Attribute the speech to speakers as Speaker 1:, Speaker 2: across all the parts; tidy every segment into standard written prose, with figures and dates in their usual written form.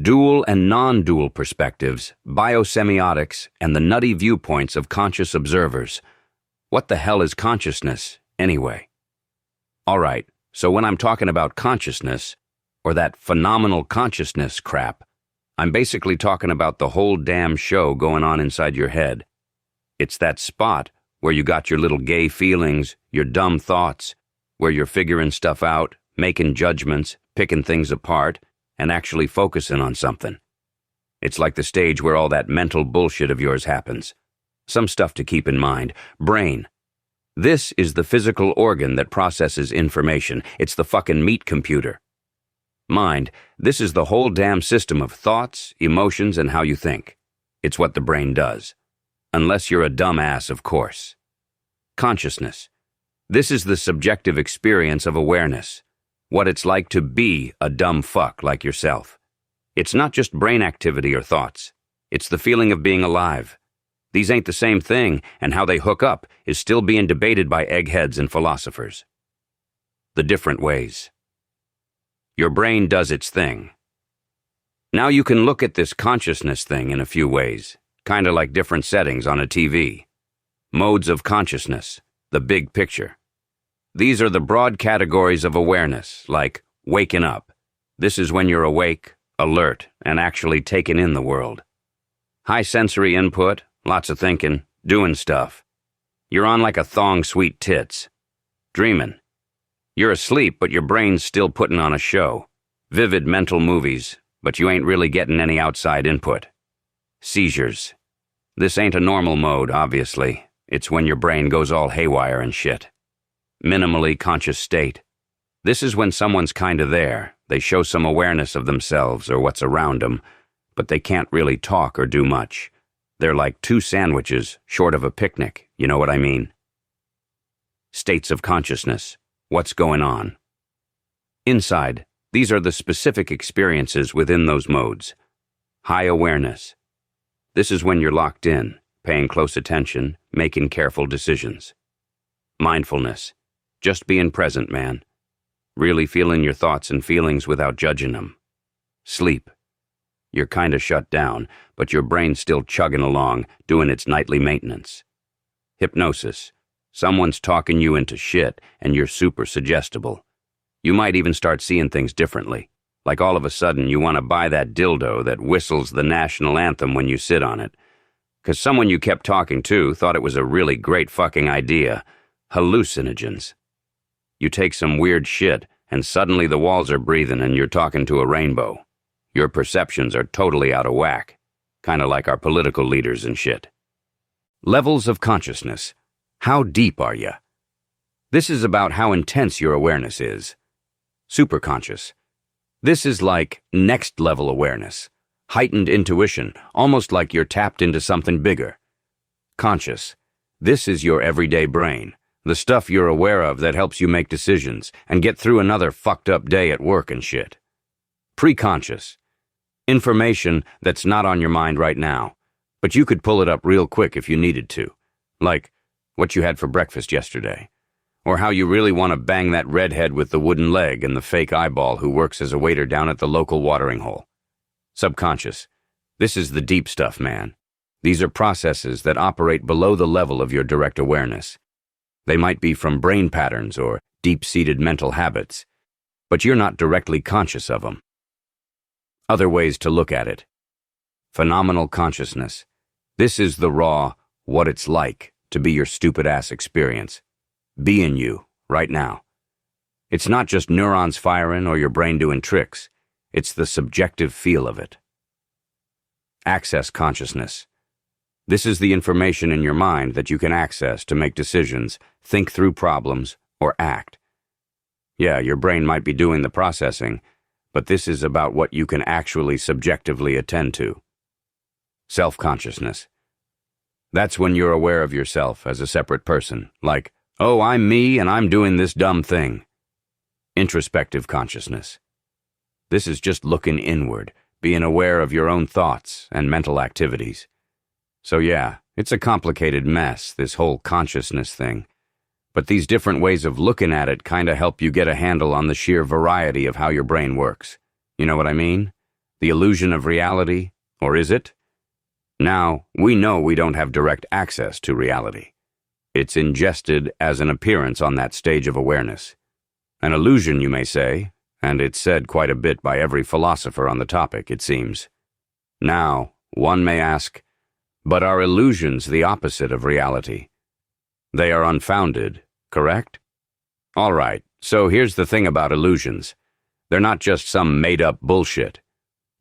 Speaker 1: dual and non-dual perspectives, biosemiotics, and the nutty viewpoints of conscious observers. What the hell is consciousness, anyway? All right, so when I'm talking about consciousness, or that phenomenal consciousness crap, I'm basically talking about the whole damn show going on inside your head. It's that spot where you got your little gay feelings, your dumb thoughts, where you're figuring stuff out, making judgments, picking things apart, and actually focusing on something. It's like the stage where all that mental bullshit of yours happens. Some stuff to keep in mind. Brain. This is the physical organ that processes information. It's the fucking meat computer. Mind. This is the whole damn system of thoughts, emotions, and how you think. It's what the brain does. Unless you're a dumbass, of course. Consciousness. This is the subjective experience of awareness. What it's like to be a dumb fuck like yourself. It's not just brain activity or thoughts. It's the feeling of being alive. These ain't the same thing, and how they hook up is still being debated by eggheads and philosophers. The different ways. Your brain does its thing. Now you can look at this consciousness thing in a few ways, kinda like different settings on a TV. Modes of consciousness, the big picture. These are the broad categories of awareness, like waking up. This is when you're awake, alert, and actually taking in the world. High sensory input, lots of thinking, doing stuff. You're on like a thong sweet tits. Dreaming. You're asleep, but your brain's still putting on a show. Vivid mental movies, but you ain't really getting any outside input. Seizures. This ain't a normal mode, obviously. It's when your brain goes all haywire and shit. Minimally conscious state. This is when someone's kinda there. They show some awareness of themselves or what's around them, but they can't really talk or do much. They're like two sandwiches short of a picnic, you know what I mean? States of consciousness. What's going on? Inside, these are the specific experiences within those modes. High awareness. This is when you're locked in, paying close attention, making careful decisions. Mindfulness. Just being present, man. Really feeling your thoughts and feelings without judging them. Sleep. You're kinda shut down, but your brain's still chugging along, doing its nightly maintenance. Hypnosis. Someone's talking you into shit, and you're super suggestible. You might even start seeing things differently. Like all of a sudden you want to buy that dildo that whistles the national anthem when you sit on it. 'Cause someone you kept talking to thought it was a really great fucking idea. Hallucinogens. You take some weird shit, and suddenly the walls are breathing and you're talking to a rainbow. Your perceptions are totally out of whack. Kinda like our political leaders and shit. Levels of consciousness. How deep are you? This is about how intense your awareness is. Superconscious. This is like next-level awareness. Heightened intuition, almost like you're tapped into something bigger. Conscious. This is your everyday brain. The stuff you're aware of that helps you make decisions and get through another fucked up day at work and shit. Preconscious. Information that's not on your mind right now, but you could pull it up real quick if you needed to. Like what you had for breakfast yesterday. Or how you really want to bang that redhead with the wooden leg and the fake eyeball who works as a waiter down at the local watering hole. Subconscious. This is the deep stuff, man. These are processes that operate below the level of your direct awareness. They might be from brain patterns or deep-seated mental habits, but you're not directly conscious of them. Other ways to look at it. Phenomenal consciousness. This is the raw, what it's like to be your stupid-ass experience. Being you, right now. It's not just neurons firing or your brain doing tricks. It's the subjective feel of it. Access consciousness. This is the information in your mind that you can access to make decisions, think through problems, or act. Yeah, your brain might be doing the processing, but this is about what you can actually subjectively attend to. Self-consciousness. That's when you're aware of yourself as a separate person, like, oh, I'm me and I'm doing this dumb thing. Introspective consciousness. This is just looking inward, being aware of your own thoughts and mental activities. So yeah, it's a complicated mess, this whole consciousness thing. But these different ways of looking at it kinda help you get a handle on the sheer variety of how your brain works. You know what I mean? The illusion of reality, or is it? Now, we know we don't have direct access to reality. It's ingested as an appearance on that stage of awareness. An illusion, you may say, and it's said quite a bit by every philosopher on the topic, it seems. Now, one may ask, but are illusions the opposite of reality? They are unfounded, correct? All right, so here's the thing about illusions. They're not just some made-up bullshit.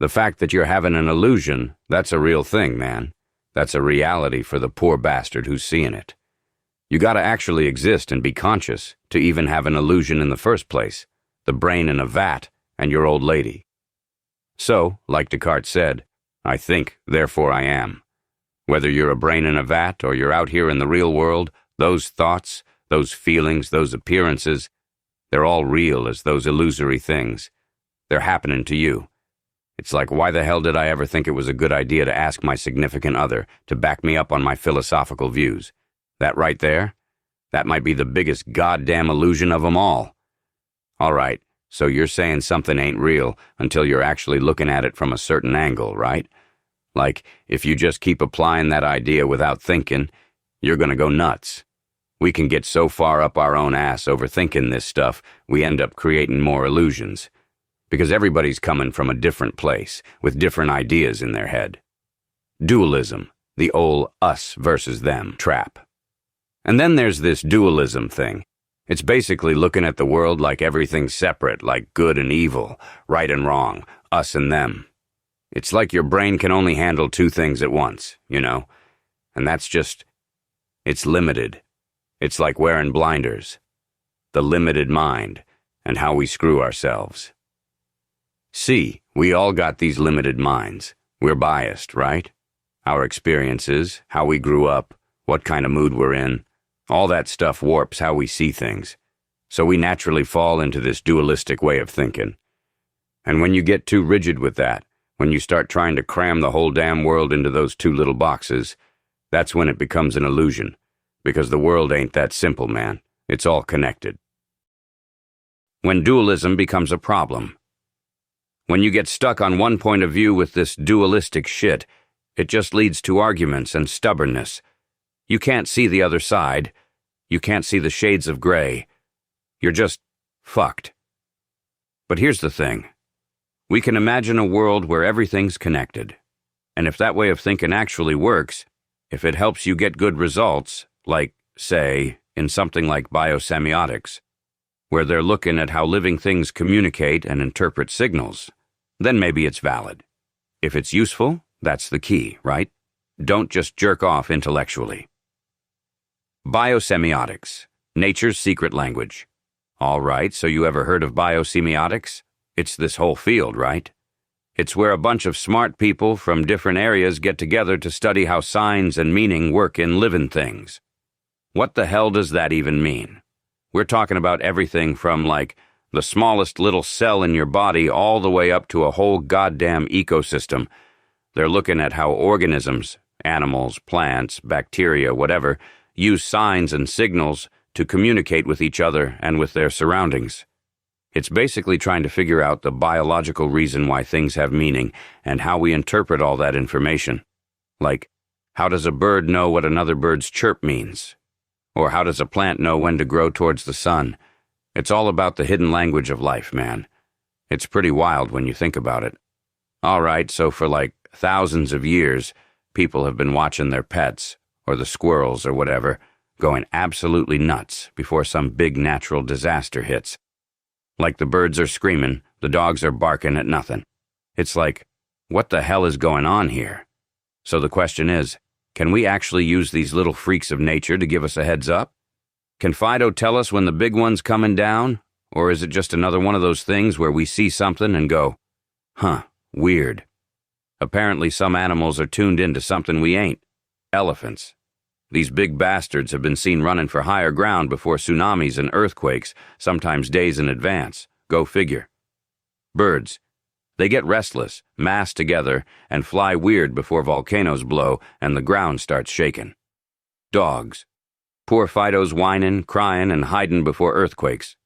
Speaker 1: The fact that you're having an illusion, that's a real thing, man. That's a reality for the poor bastard who's seeing it. You gotta actually exist and be conscious to even have an illusion in the first place. The brain in a vat and your old lady. So, like Descartes said, I think, therefore I am. Whether you're a brain in a vat or you're out here in the real world, those thoughts, those feelings, those appearances, they're all real as those illusory things. They're happening to you. It's like, why the hell did I ever think it was a good idea to ask my significant other to back me up on my philosophical views? That right there? That might be the biggest goddamn illusion of them all. All right, so you're saying something ain't real until you're actually looking at it from a certain angle, right? Like, if you just keep applying that idea without thinking, you're gonna go nuts. We can get so far up our own ass overthinking this stuff, we end up creating more illusions. Because everybody's coming from a different place, with different ideas in their head. Dualism, the old us versus them trap. And then there's this dualism thing. It's basically looking at the world like everything's separate, like good and evil, right and wrong, us and them. It's like your brain can only handle two things at once, you know? And that's just, it's limited. It's like wearing blinders. The limited mind, and how we screw ourselves. See, we all got these limited minds. We're biased, right? Our experiences, how we grew up, what kind of mood we're in, all that stuff warps how we see things. So we naturally fall into this dualistic way of thinking. And when you get too rigid with that, when you start trying to cram the whole damn world into those two little boxes, that's when it becomes an illusion. Because the world ain't that simple, man. It's all connected. When dualism becomes a problem. When you get stuck on one point of view with this dualistic shit, it just leads to arguments and stubbornness. You can't see the other side. You can't see the shades of gray. You're just fucked. But here's the thing. We can imagine a world where everything's connected. And if that way of thinking actually works, if it helps you get good results, like, say, in something like biosemiotics, where they're looking at how living things communicate and interpret signals, then maybe it's valid. If it's useful, that's the key, right? Don't just jerk off intellectually. Biosemiotics, nature's secret language. All right, so you ever heard of biosemiotics? It's this whole field, right? It's where a bunch of smart people from different areas get together to study how signs and meaning work in living things. What the hell does that even mean? We're talking about everything from, like, the smallest little cell in your body all the way up to a whole goddamn ecosystem. They're looking at how organisms, animals, plants, bacteria, whatever, use signs and signals to communicate with each other and with their surroundings. It's basically trying to figure out the biological reason why things have meaning and how we interpret all that information. Like, how does a bird know what another bird's chirp means? Or how does a plant know when to grow towards the sun? It's all about the hidden language of life, man. It's pretty wild when you think about it. All right, so for like thousands of years, people have been watching their pets, or the squirrels or whatever, going absolutely nuts before some big natural disaster hits. Like the birds are screaming, the dogs are barking at nothing. It's like, what the hell is going on here? So the question is, can we actually use these little freaks of nature to give us a heads up? Can Fido tell us when the big one's coming down? Or is it just another one of those things where we see something and go, huh, weird. Apparently some animals are tuned into something we ain't. Elephants. These big bastards have been seen running for higher ground before tsunamis and earthquakes, sometimes days in advance. Go figure. Birds. They get restless, mass together, and fly weird before volcanoes blow and the ground starts shaking. Dogs. Poor Fido's whining, crying, and hiding before earthquakes.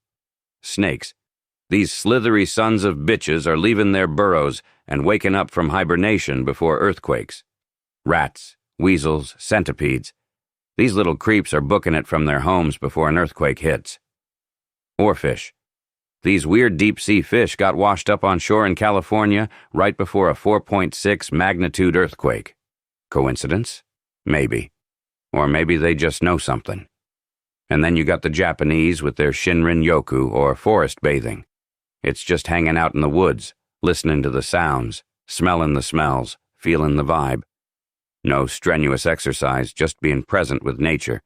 Speaker 1: Snakes. These slithery sons of bitches are leaving their burrows and waking up from hibernation before earthquakes. Rats, weasels, centipedes. These little creeps are booking it from their homes before an earthquake hits. Oarfish. These weird deep-sea fish got washed up on shore in California right before a 4.6 magnitude earthquake. Coincidence? Maybe. Or maybe they just know something. And then you got the Japanese with their Shinrin-yoku, or forest bathing. It's just hanging out in the woods, listening to the sounds, smelling the smells, feeling the vibe. No strenuous exercise, just being present with nature.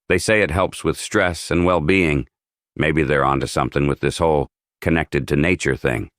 Speaker 1: They say it helps with stress and well-being. Maybe they're onto something with this whole connected to nature thing.